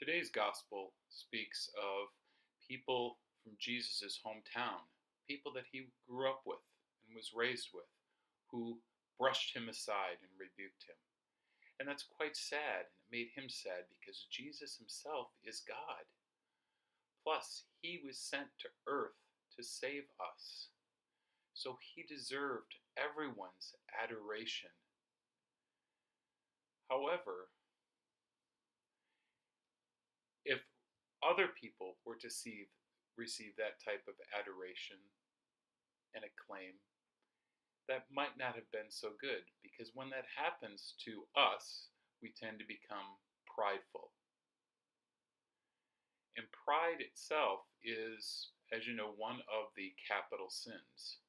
Today's gospel speaks of people from Jesus' hometown, people that he grew up with and was raised with, who brushed him aside and rebuked him. And that's quite sad, and it made him sad because Jesus himself is God. Plus, he was sent to earth to save us. So he deserved everyone's adoration. However, if other people were to receive that type of adoration and acclaim, that might not have been so good, because when that happens to us, we tend to become prideful. And pride itself is, as you know, one of the capital sins.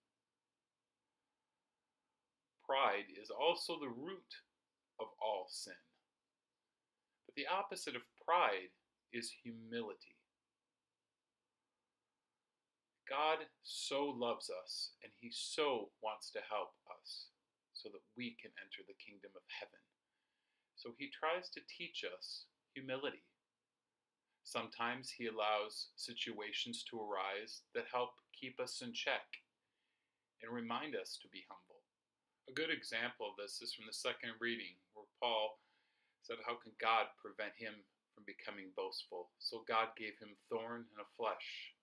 Pride is also the root of all sin. But the opposite of pride is humility. God so loves us, and he so wants to help us so that we can enter the kingdom of heaven. So he tries to teach us humility. Sometimes he allows situations to arise that help keep us in check and remind us to be humble. A good example of this is from the second reading, where Paul said, how can God prevent him from becoming boastful? So God gave him thorn in the flesh.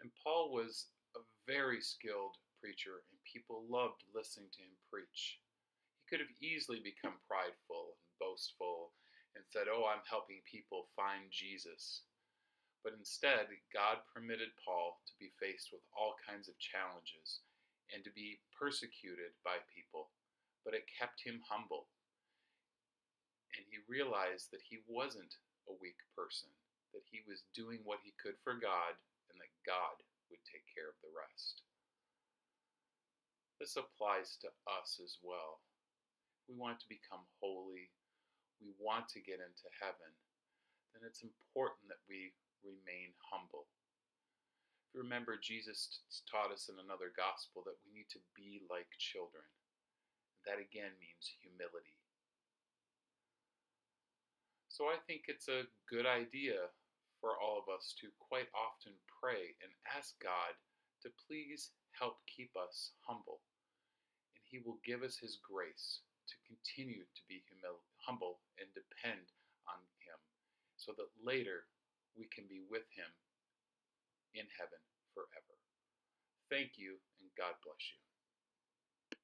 And Paul was a very skilled preacher, and people loved listening to him preach. He could have easily become prideful and boastful and said, oh, I'm helping people find Jesus. But instead, God permitted Paul to be faced with all kinds of challenges and to be persecuted by people. But it kept him humble. And he realized that he wasn't a weak person, that he was doing what he could for God, and that God would take care of the rest. This applies to us as well. We want to become holy, we want to get into heaven, then it's important that we remain humble. If you remember, Jesus taught us in another gospel that we need to be like children. That again means humility. So I think it's a good idea for all of us to quite often pray and ask God to please help keep us humble. And he will give us his grace to continue to be humble and depend on him, so that later we can be with him in heaven forever. Thank you, and God bless you.